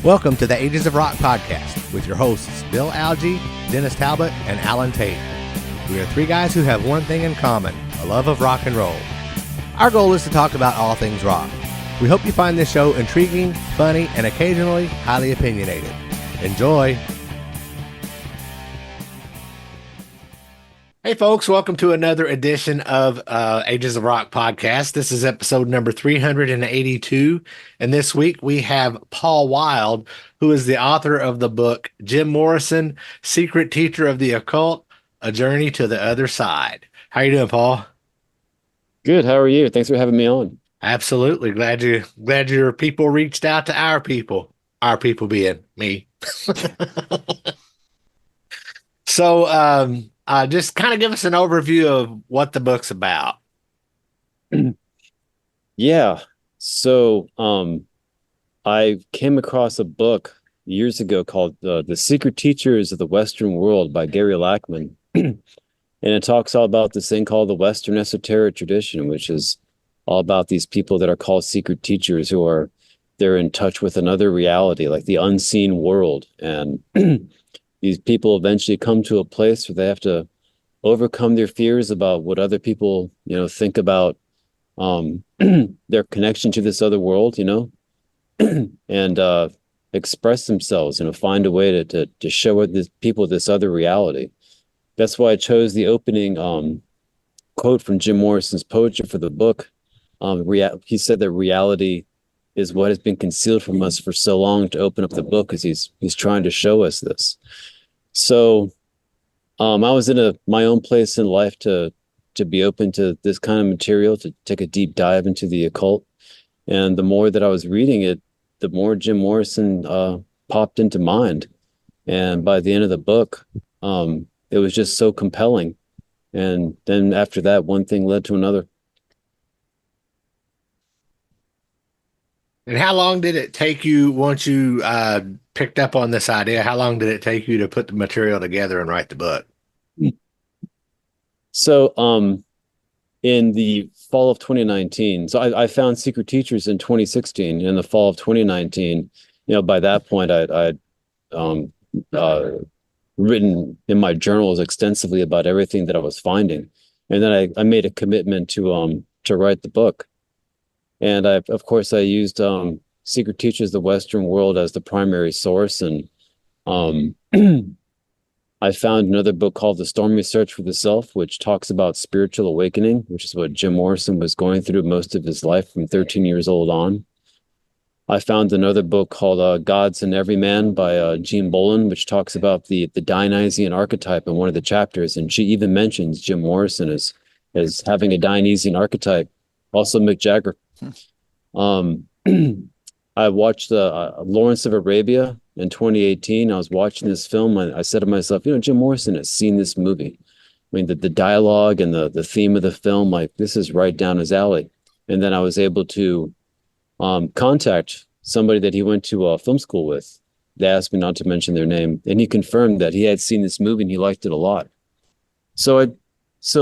Welcome to the Ages of Rock podcast with your hosts Bill Algie, Dennis Talbot, and Alan Tate. We are three guys who have one thing in common, a love of rock and roll. Our goal is to talk about all things rock. We hope you find this show intriguing, funny, and occasionally highly opinionated. Enjoy! Hey folks, welcome to another edition of Ages of Rock podcast. This is episode number 382, and this week we have Paul Wyld, who is the author of the book Jim Morrison, Secret Teacher of the Occult, A Journey to the Other Side. How you doing, Paul? Good. How are you? Thanks for having me on. Absolutely. Glad your people reached out to our people being me. So, just kind of give us an overview of what the book's about. Yeah. So, I came across a book years ago called The Secret Teachers of the Western World by Gary Lachman. And it talks all about this thing called the Western esoteric tradition, which is all about these people that are called secret teachers they're in touch with another reality, like the unseen world. And these people eventually come to a place where they have to overcome their fears about what other people, think about their connection to this other world, and express themselves, find a way to show people this other reality. That's why I chose the opening quote from Jim Morrison's poetry for the book. He said that reality is what has been concealed from us for so long to open up the book, because he's trying to show us this. So I was in my own place in life to be open to this kind of material, to take a deep dive into the occult. And the more that I was reading it, the more Jim Morrison popped into mind. And by the end of the book, it was just so compelling. And then after that, one thing led to another. And how long did it take you, once you picked up on this idea, how long did it take you to put the material together and write the book? So in the fall of 2019, so I found Secret Teachers in 2016. In the fall of 2019, by that point, I'd written in my journals extensively about everything that I was finding. And then I made a commitment to write the book. And of course, I used Secret Teachers of the Western World as the primary source. And I found another book called The Stormy Search for the Self, which talks about spiritual awakening, which is what Jim Morrison was going through most of his life from 13 years old on. I found another book called Gods in Every Man by Jean Bolin, which talks about the Dionysian archetype in one of the chapters. And she even mentions Jim Morrison as having a Dionysian archetype. Also Mick Jagger. I watched Lawrence of Arabia in 2018. I was watching this film and I said to myself, Jim Morrison has seen this movie. I mean, the dialogue and the theme of the film, like, this is right down his alley. And then I was able to contact somebody that he went to film school with. They asked me not to mention their name, and he confirmed that he had seen this movie and he liked it a lot. So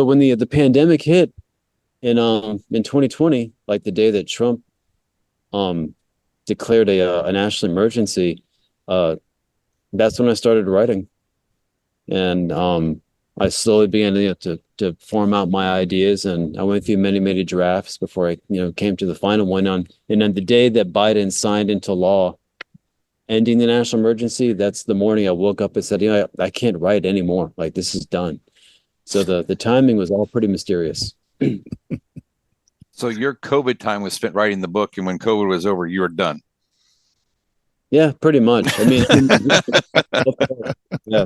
when the pandemic hit in 2020, like the day that Trump declared a national emergency, that's when I started writing. And I slowly began to form out my ideas, and I went through many drafts before I came to the final one. And on the day that Biden signed into law ending the national emergency, that's the morning I woke up and said, I can't write anymore. Like, this is done. So the timing was all pretty mysterious. So your COVID time was spent writing the book, and when COVID was over, you were done. Yeah, pretty much. I mean, yeah,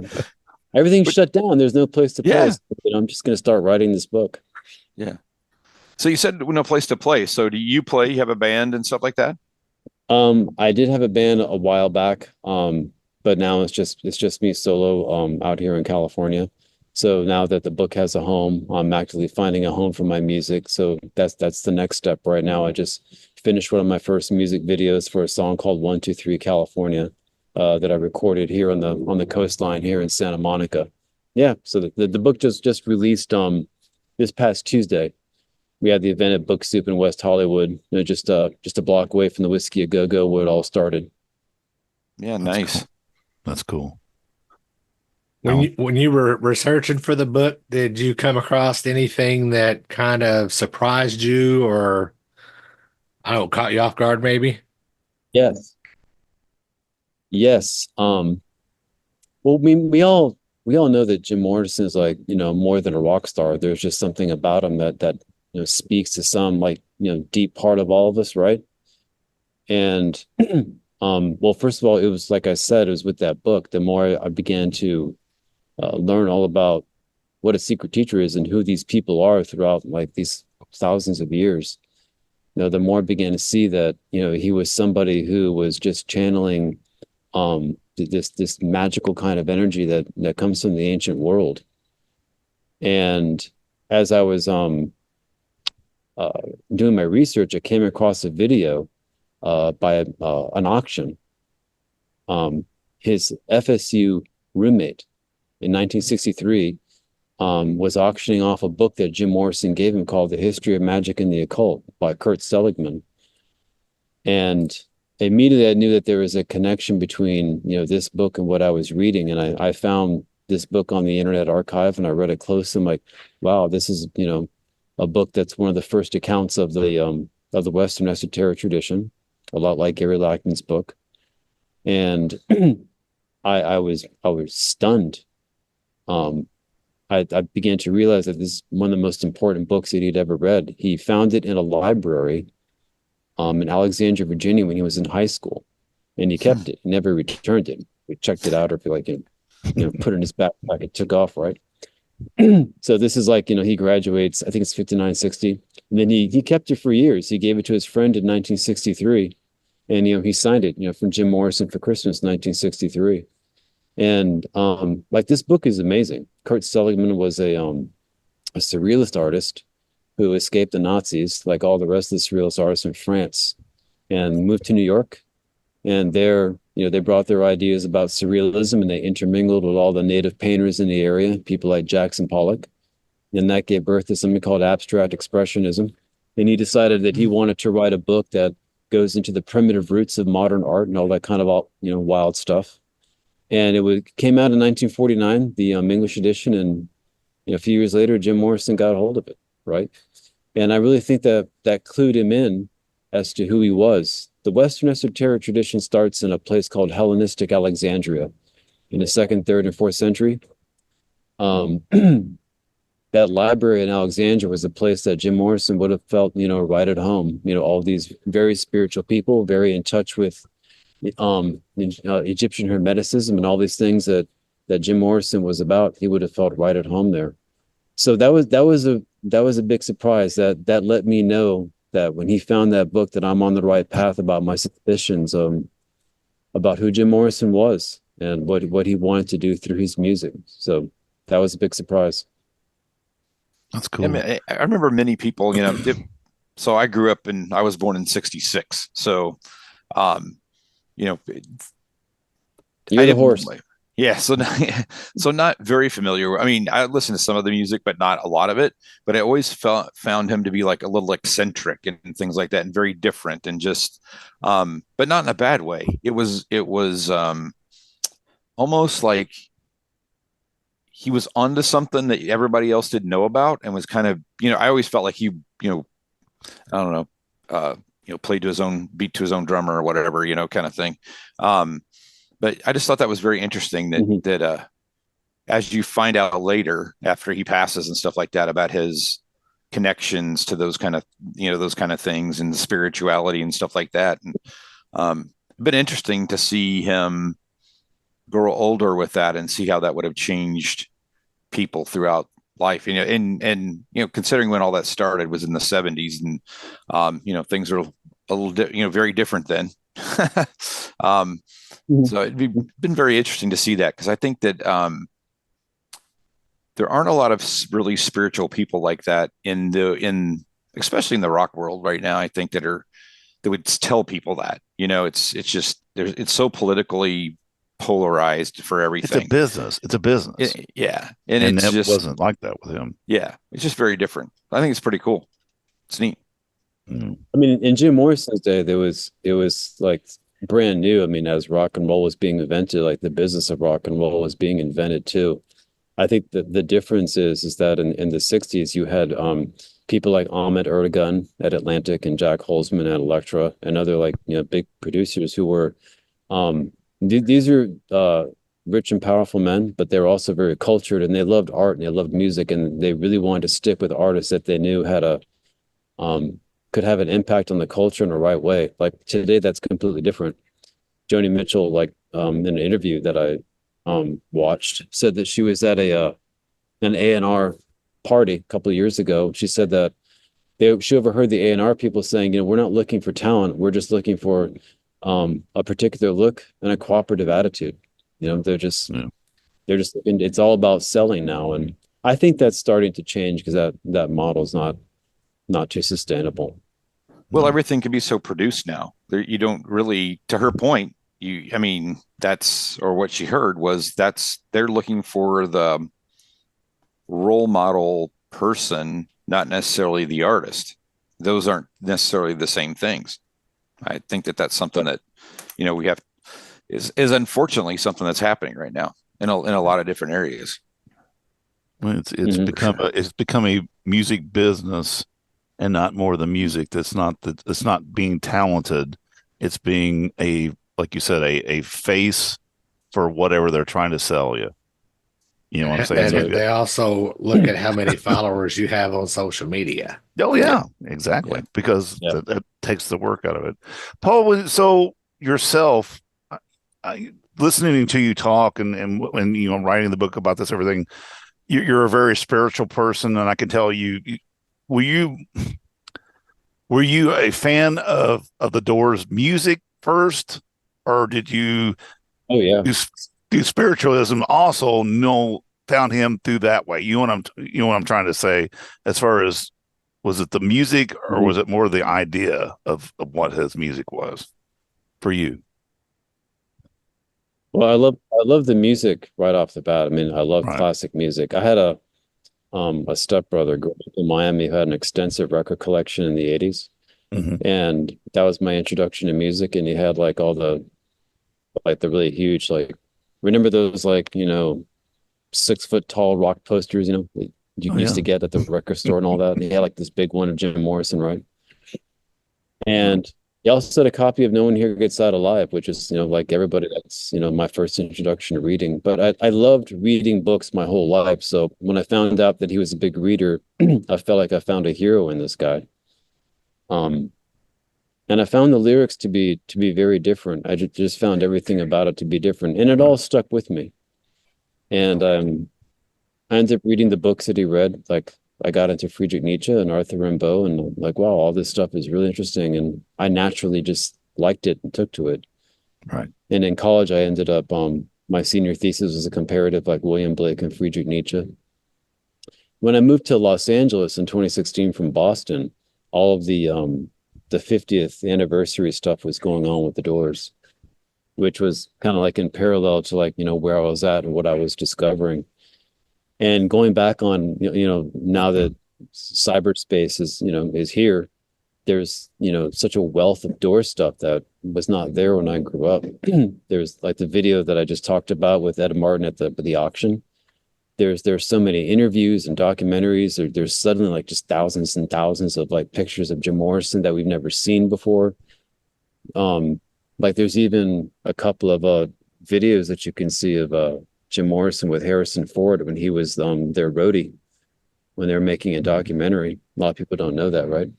everything's shut down. There's no place to play. Yeah. So, I'm just going to start writing this book. Yeah. So you said no place to play. So do you play? You have a band and stuff like that? I did have a band a while back, but now it's just me solo out here in California. So now that the book has a home, I'm actively finding a home for my music. So that's the next step right now. I just finished one of my first music videos for a song called 123 California that I recorded here on the coastline here in Santa Monica. Yeah, so the book just released this past Tuesday, we had the event at Book Soup in West Hollywood, just a block away from the Whiskey A Go Go where it all started. Yeah, That's nice. cool. That's cool. When you were researching for the book, did you come across anything that kind of surprised you, or I don't know, caught you off guard maybe? Yes. Yes. Well, we all know that Jim Morrison is like, more than a rock star. There's just something about him that speaks to some like, deep part of all of us, right? And well, first of all, it was like I said, it was with that book. The more I began to learn all about what a secret teacher is and who these people are throughout like these thousands of years, the more I began to see that, he was somebody who was just channeling this magical kind of energy that comes from the ancient world. And as I was doing my research, I came across a video by an auction. His FSU roommate in 1963 was auctioning off a book that Jim Morrison gave him called The History of Magic and the Occult by Kurt Seligman. And immediately I knew that there was a connection between, this book and what I was reading. And I found this book on the Internet Archive and I read it close. I'm like, wow, this is, a book that's one of the first accounts of the Western esoteric tradition, a lot like Gary Lackman's book. And I was stunned. I began to realize that this is one of the most important books that he'd ever read. He found it in a library in Alexandria, Virginia, when he was in high school, and he kept it. He never returned it. We checked it out, or if like put it in his backpack, it took off, right? So this is like, he graduates, I think it's 59, 60. And then he kept it for years. He gave it to his friend in 1963. And, he signed it, from Jim Morrison for Christmas, 1963. And like this book is amazing. Kurt Seligman was a surrealist artist who escaped the Nazis, like all the rest of the surrealist artists in France, and moved to New York. And there, they brought their ideas about surrealism and they intermingled with all the native painters in the area, people like Jackson Pollock. And that gave birth to something called abstract expressionism. And he decided that he wanted to write a book that goes into the primitive roots of modern art and all that kind of, wild stuff. And came out in 1949, the English edition. And a few years later, Jim Morrison got a hold of it, right? And I really think that clued him in as to who he was. The Western esoteric tradition starts in a place called Hellenistic Alexandria in the 2nd, 3rd, and 4th century. That library in Alexandria was a place that Jim Morrison would have felt, right at home. All these very spiritual people, very in touch with Egyptian Hermeticism and all these things that Jim Morrison was about. He would have felt right at home there. So that was a big surprise. That let me know that when he found that book that I'm on the right path about my suspicions about who Jim Morrison was and what he wanted to do through his music. So that was a big surprise. That's cool. I remember many people, so I grew up I was born in 66. So, You're the horse. Yeah, so not very familiar. I mean, I listened to some of the music, but not a lot of it. But I always found him to be like a little eccentric and things like that, and very different, and just, but not in a bad way. It was almost like he was onto something that everybody else didn't know about, and was kind of, I always felt like he, I don't know, played to his own beat to his own drummer or whatever, kind of thing. But I just thought that was very interesting that as you find out later after he passes and stuff like that about his connections to those kind of things and the spirituality and stuff like that. And it's been interesting to see him grow older with that and see how that would have changed people throughout life, and considering when all that started was in the 70s, and things are a little very different then. So it'd been very interesting to see that, because I think that there aren't a lot of really spiritual people like that especially in the rock world right now. I think that would tell people that, it's just it's so politically polarized for everything. It's a business. It's a business. Yeah. And it's it just wasn't like that with him. Yeah. It's just very different. I think it's pretty cool. It's neat. Mm. I mean, in Jim Morrison's day, it was like brand new. I mean, as rock and roll was being invented, like the business of rock and roll was being invented too. I think that the difference is that in the 60s, you had people like Ahmet Ertegun at Atlantic and Jack Holzman at Elektra and other like, big producers who were, these are rich and powerful men, but they were also very cultured and they loved art and they loved music and they really wanted to stick with artists that they knew had could have an impact on the culture in the right way. Like today, that's completely different. Joni Mitchell, like in an interview that I watched, said that she was at an A&R party a couple of years ago. She said that she overheard the A&R people saying, we're not looking for talent. We're just looking for a particular look and a cooperative attitude. They're just it's all about selling now. And I think that's starting to change because that model's not too sustainable. Well, everything can be so produced now. You don't really, to her point, what she heard was they're looking for the role model person, not necessarily the artist. Those aren't necessarily the same things. I think that's something that, we have is unfortunately something that's happening right now in a lot of different areas. Well, it's become a music business and not more the music. It's not being talented. It's being like you said, a face for whatever they're trying to sell you. You know what I'm saying? And they also look at how many followers you have on social media. Oh yeah, exactly. Yeah. Because that takes the work out of it. Paul, so yourself, listening to you talk and writing the book about this, everything, you're a very spiritual person, and I can tell you. Were you a fan of the Doors music first, or did you? Oh yeah, do spiritualism also? Found him through that way. You know what I'm trying to say. As far as, was it the music or was it more the idea of what his music was for you? Well, I love the music right off the bat. I mean, I love classic music. I had a stepbrother growing up in Miami who had an extensive record collection in the 80s. Mm-hmm. And that was my introduction to music. And he had like all the really huge, remember those 6 foot tall rock posters, that you used to get at the record store and all that. And he had like this big one of Jim Morrison, right? And he also had a copy of No One Here Gets Out Alive, which is, like everybody, that's, my first introduction to reading. But I loved reading books my whole life. So when I found out that he was a big reader, I felt like I found a hero in this guy. And I found the lyrics to be very different. I just found everything about it to be different. And it all stuck with me. And I ended up reading the books that he read. Like I got into Friedrich Nietzsche and Arthur Rimbaud, and I'm like, wow, all this stuff is really interesting. And I naturally just liked it and took to it. Right. And in college, I ended up, my senior thesis was a comparative like William Blake and Friedrich Nietzsche. When I moved to Los Angeles in 2016 from Boston, all of the 50th anniversary stuff was going on with the Doors, which was kind of like in parallel to where I was at and what I was discovering. And going back on, now that cyberspace is here, there's, such a wealth of Doors stuff that was not there when I grew up. There's like the video that I just talked about with Ed Martin at the auction. There's so many interviews and documentaries. There's suddenly just thousands and thousands of pictures of Jim Morrison that we've never seen before. There's even a couple of videos that you can see of Jim Morrison with Harrison Ford when he was their roadie when they were making a documentary. A lot of people don't know that, right?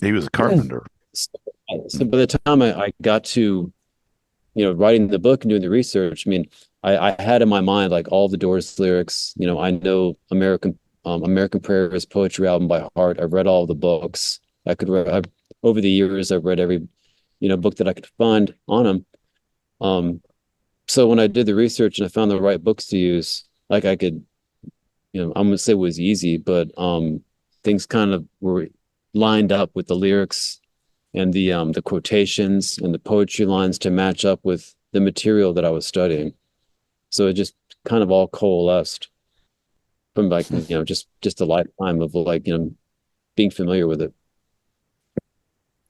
He was a carpenter. So by the time I got to, writing the book and doing the research, I mean, I had in my mind all the Doors lyrics. I know American Prayers poetry album by heart. I've read all the books. Over the years, I've read every book that I could find on them. So when I did the research and I found the right books to use, I could, I'm gonna say it was easy, but things kind of were lined up with the lyrics and the quotations and the poetry lines to match up with the material that I was studying. So it just kind of all coalesced from like, just a lifetime of like, being familiar with it.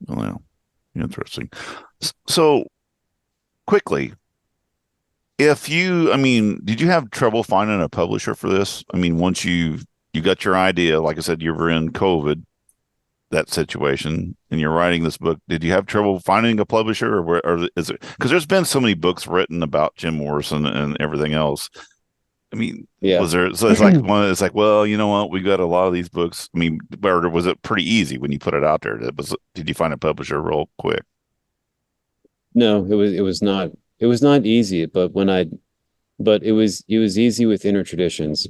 Well, interesting. So quickly, did you have trouble finding a publisher for this? I mean, once you got your idea, like I said, you were in COVID, that situation, and you're writing this book. Did you have trouble finding a publisher, or is it because there's been so many books written about Jim Morrison and everything else? I mean, Yeah. was there? So it's like it's like, well, you know what? We got a lot of these books. I mean, or was it pretty easy when you put it out there? Did you find a publisher real quick? No, it was not easy, but it was easy with Inner Traditions.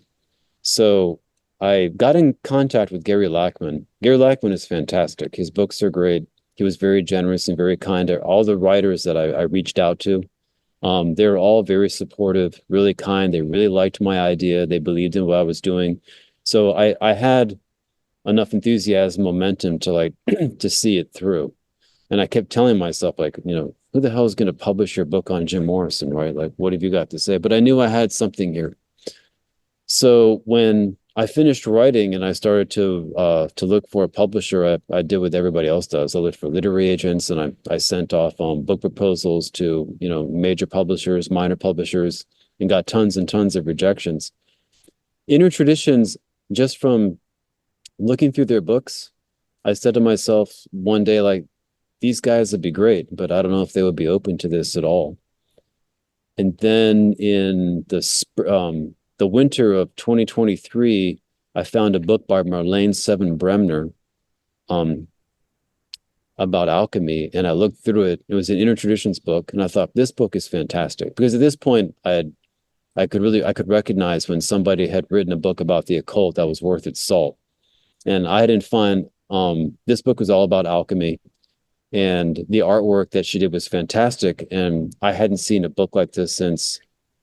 So I got in contact with Gary Lachman. Gary Lachman is fantastic. His books are great. He was very generous and very kind to all the writers that I reached out to. They're all very supportive, really kind. They really liked my idea. They believed in what I was doing. So I had enough enthusiasm, momentum to like to see it through. And I kept telling myself, like, who the hell is going to publish your book on Jim Morrison, right? Like, what have you got to say? But I knew I had something here. So when I finished writing and I started to look for a publisher, I did what everybody else does. I looked for literary agents, and I sent off book proposals to major publishers, minor publishers, and got tons and tons of rejections. Inner Traditions, just from looking through their books, I said to myself one day, like, these guys would be great, but I don't know if they would be open to this at all. And then in the winter of 2023, I found a book by Marlene Seven Bremner about alchemy, and I looked through it. It was an Inner Traditions book, and I thought, this book is fantastic, because at this point I could recognize when somebody had written a book about the occult that was worth its salt. And I didn't find this book was all about alchemy. And the artwork that she did was fantastic. And I hadn't seen a book like this since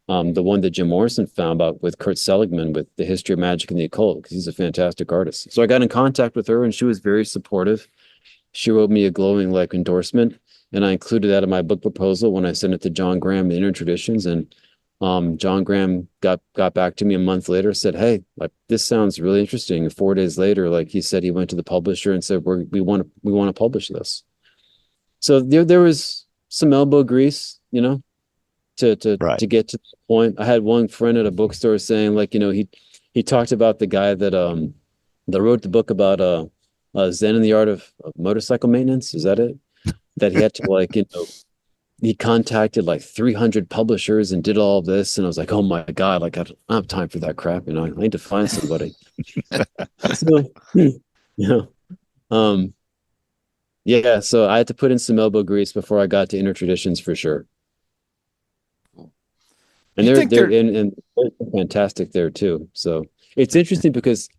the one that Jim Morrison found out with Kurt Seligman with The History of Magic and the Occult, because he's a fantastic artist. So I got in contact with her, and she was very supportive. She wrote me a glowing like endorsement, and I included that in my book proposal when I sent it to John Graham, Inner Traditions. And John Graham got back to me a month later, said, "Hey, like, this sounds really interesting." And 4 days later, like, he said he went to the publisher and said, we want to publish this." So there was some elbow grease, to get to the point. I had one friend at a bookstore saying, like, he talked about the guy that wrote the book about Zen and the Art of Motorcycle Maintenance. Is that it? That he had to like, he contacted like 300 publishers and did all of this. And I was like, oh my God, like, I don't have time for that crap. I need to find somebody. Yeah, so I had to put in some elbow grease before I got to Inner Traditions for sure. And they're fantastic there too. So it's interesting because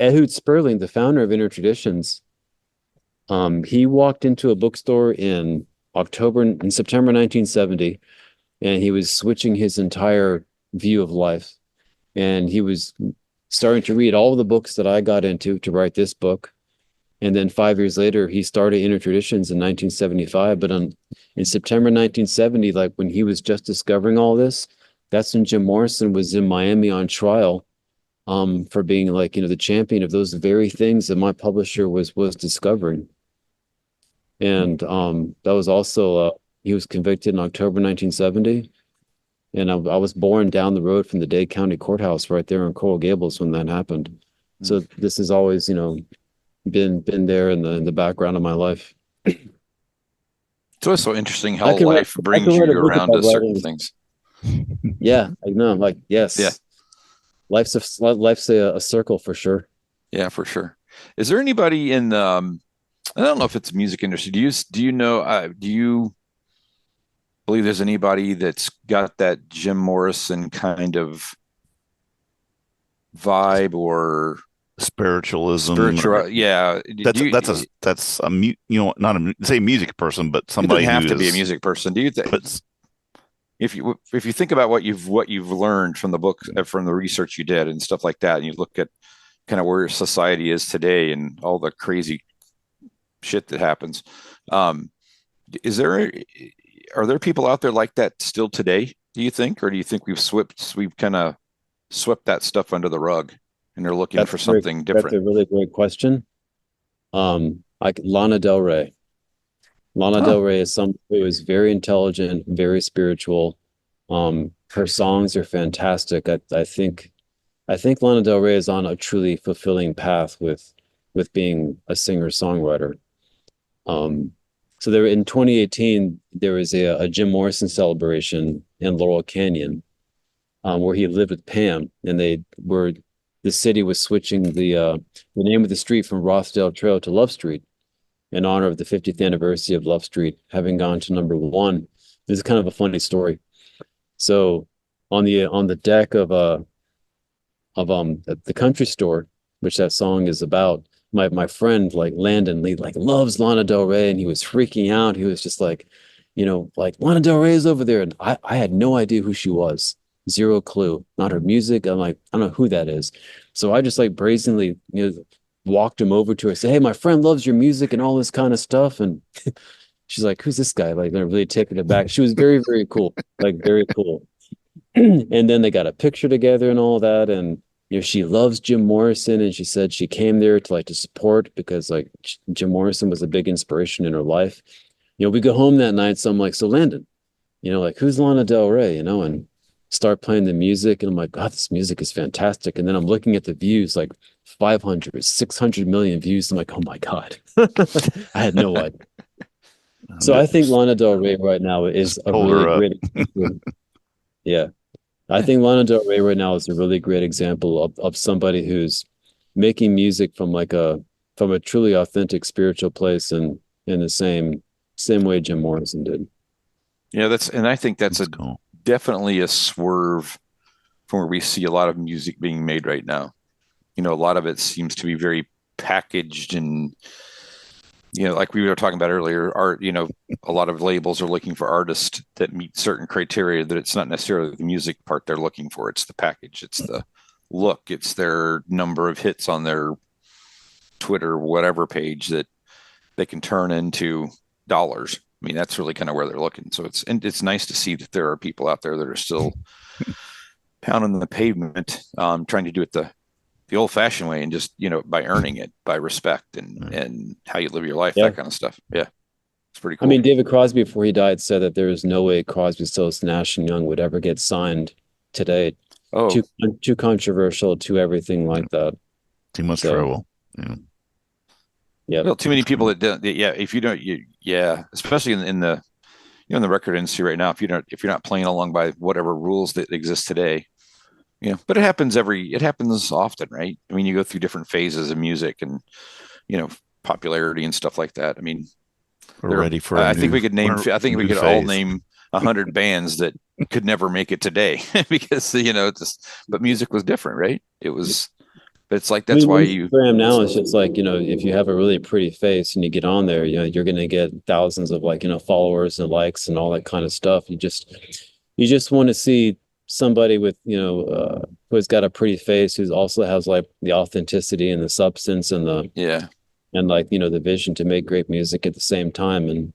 Ehud Sperling, the founder of Inner Traditions, he walked into a bookstore in September 1970, and he was switching his entire view of life. And he was starting to read all of the books that I got into to write this book. And then 5 years later, he started Inner Traditions in 1975. But in September 1970, like when he was just discovering all this, that's when Jim Morrison was in Miami on trial for being like, the champion of those very things that my publisher was discovering. And that was also, he was convicted in October 1970. And I was born down the road from the Dade County Courthouse right there in Coral Gables when that happened. So this is always, been there in the background of my life. It's always so interesting how life brings you around to certain things. Yeah, I know. Like, yes. Yeah. Life's a circle for sure. Yeah, for sure. Is there anybody in I don't know if it's music industry. Do you believe there's anybody that's got that Jim Morrison kind of vibe or spiritualism? Yeah. That's not a say music person, but somebody who doesn't have to be a music person. Do you think? If you think about what you've learned from the book, from the research you did and stuff like that, and you look at kind of where society is today and all the crazy shit that happens, are there people out there like that still today, do you think? Or do you think we've kind of swept that stuff under the rug and they're looking for something different? That's a really great question. Like Lana Del Rey. Lana Del Rey is someone who is very intelligent, very spiritual. Her songs are fantastic. I think Lana Del Rey is on a truly fulfilling path with being a singer-songwriter. So there in 2018, there was a Jim Morrison celebration in Laurel Canyon, where he lived with Pam, and the city was switching the name of the street from Rothdale Trail to Love Street in honor of the 50th anniversary of Love Street having gone to #1. This is kind of a funny story. So on the deck of the country store, which that song is about, my friend like Landon Lee like loves Lana Del Rey, and he was freaking out. He was just like, like Lana Del Rey is over there, and I had no idea who she was, zero clue, not her music. I'm like, I don't know who that is. So I just like brazenly walked him over to her, say, hey, my friend loves your music and all this kind of stuff, and she's like, who's this guy? Like, they're really taken aback. She was very, very cool, like very cool. And then they got a picture together and all that, and she loves Jim Morrison, and she said she came there to support because like Jim Morrison was a big inspiration in her life. We go home that night, so I'm like, so Landon, like who's Lana Del Rey, and start playing the music, and I'm like, God, this music is fantastic. And then I'm looking at the views, like 500, 600 million views. I'm like, oh my God, I had no idea. So I think Lana Del Rey right now is a really great. Yeah. I think Lana Del Rey right now is a really great example of somebody who's making music from a truly authentic spiritual place, and in the same way Jim Morrison did. Yeah, I think that's cool. Definitely a swerve from where we see a lot of music being made right now. A lot of it seems to be very packaged, and like we were talking about earlier, art, a lot of labels are looking for artists that meet certain criteria, that it's not necessarily the music part they're looking for. It's the package. It's the look. It's their number of hits on their Twitter, whatever page that they can turn into dollars. I mean, that's really kind of where they're looking. So it's nice to see that there are people out there that are still pounding the pavement, trying to do it the old fashioned way, and just, by earning it, by respect and how you live your life, that kind of stuff. Yeah. It's pretty cool. I mean, David Crosby, before he died, said that there is no way Crosby, Stills, Nash and Young would ever get signed today. Oh, too controversial, too everything like that. Too much trouble. Yeah. Well, too many people that don't. Yeah. If you don't, especially in the, in the record industry right now, if you're not playing along by whatever rules that exist today, but it happens often, right? I mean, you go through different phases of music and, popularity and stuff like that. I mean, we're ready for. I think we could all name 100 bands that could never make it today because, but music was different, right? It was, but it's like, that's why Instagram now is just like, if you have a really pretty face and you get on there, you're going to get thousands of followers and likes and all that kind of stuff. You just want to see somebody with, who has got a pretty face, who also has like the authenticity and the substance and the, and the vision to make great music at the same time. And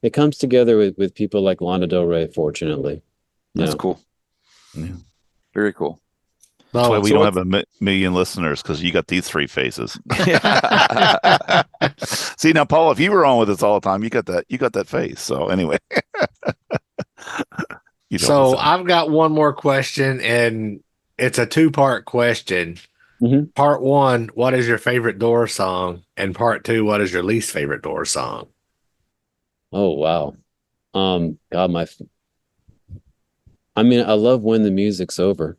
it comes together with people like Lana Del Rey, fortunately. That's cool. Yeah. Very cool. That's why we don't have a million listeners, because you got these three faces. See, now, Paul, if you were on with us all the time, you got that face. So anyway. So I've got one more question, and it's a 2-part question. Mm-hmm. Part 1, what is your favorite Doors song? And part 2, what is your least favorite Doors song? Oh, wow. God, I mean, I love When the Music's Over.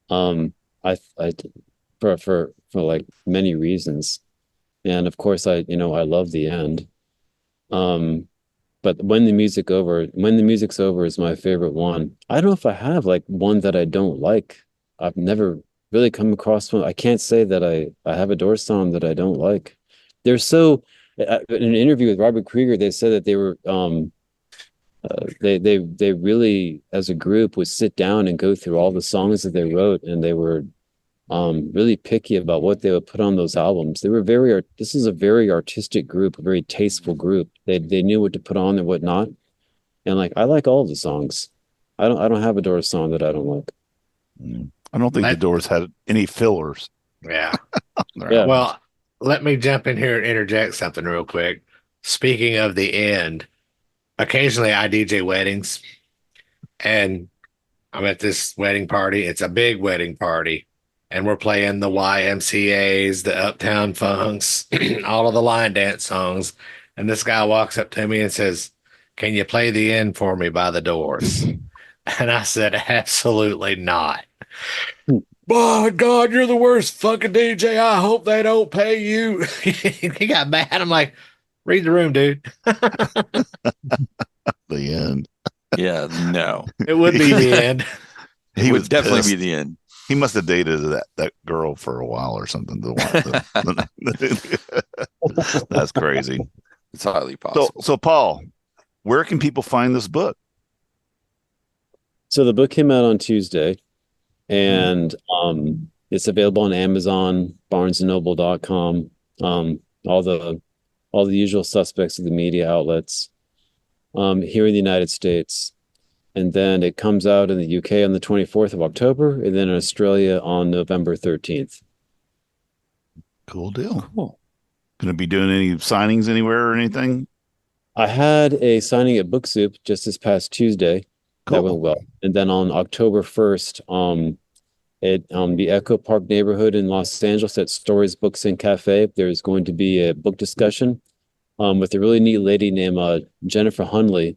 For like many reasons. And of course I love the end. But When the Music's Over is my favorite one. I don't know if I have like one that I don't like. I've never really come across one. I can't say that I have a Doors song that I don't like. They're so, in an interview with Robert Krieger, they said that they were, they really, as a group, would sit down and go through all the songs that they wrote, and they were really picky about what they would put on those albums. This is a very artistic group, a very tasteful group. They knew what to put on and what not. And like, I like all of the songs. I don't have a Doors song that I don't like. I don't think the Doors had any fillers. Yeah. Yeah. Well, let me jump in here and interject something real quick. Speaking of the end, occasionally I DJ weddings, and I'm at this wedding party. It's a big wedding party, and we're playing the YMCAs, the Uptown Funks, all of the line dance songs. And this guy walks up to me and says, "Can you play the end for me by the Doors?" And I said, "Absolutely not." "Oh, God, you're the worst fucking DJ. I hope they don't pay you." He got mad. I'm like, read the room, dude. The end. Yeah, no. It would be the end. It would definitely pissed. be the end. He must have dated that girl for a while or something. That's crazy. It's highly possible. So Paul, where can people find this book? So the book came out on Tuesday, and it's available on Amazon, BarnesandNoble.com, all the usual suspects of the media outlets here in the United States. And then it comes out in the UK on the 24th of October, and then in Australia on November 13th. Cool deal. Cool. Going to be doing any signings anywhere or anything? I had a signing at Book Soup just this past Tuesday. Cool. That went well. And then on October 1st, at the Echo Park neighborhood in Los Angeles at Stories Books and Cafe, there's going to be a book discussion with a really neat lady named Jennifer Hunley,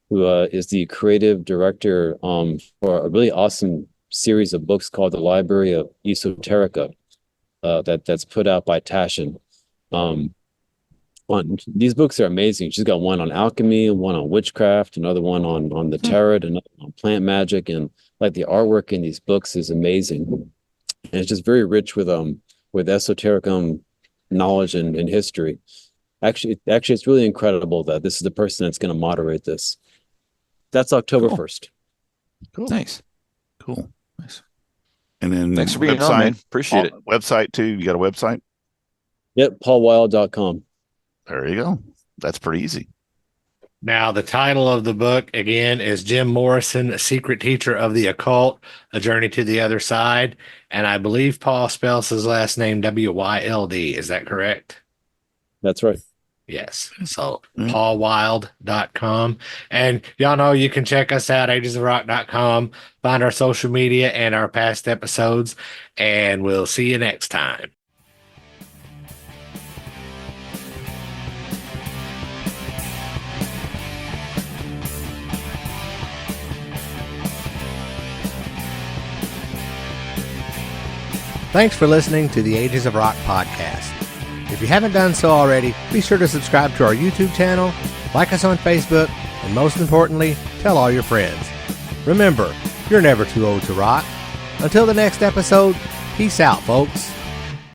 who is the creative director for a really awesome series of books called The Library of Esoterica that's put out by Taschen. These books are amazing. She's got one on alchemy, one on witchcraft, another one on the tarot, another on plant magic, and like the artwork in these books is amazing. And it's just very rich with esoteric knowledge and history. Actually, it's really incredible that this is the person that's going to moderate this. That's October 1st. Cool. Nice. Cool. Nice. And then Thanks for being on, man. Appreciate it. Website too. You got a website? Yep, paulwyld.com. There you go. That's pretty easy. Now, the title of the book, again, is Jim Morrison, Secret Teacher of the Occult, A Journey to the Other Side. And I believe Paul spells his last name Wyld. Is that correct? That's right. Yes. So paulwyld.com. And y'all know you can check us out, agesofrock.com, find our social media and our past episodes. And we'll see you next time. Thanks for listening to the Ages of Rock podcast. If you haven't done so already, be sure to subscribe to our YouTube channel, like us on Facebook, and most importantly, tell all your friends. Remember, you're never too old to rock. Until the next episode, peace out, folks.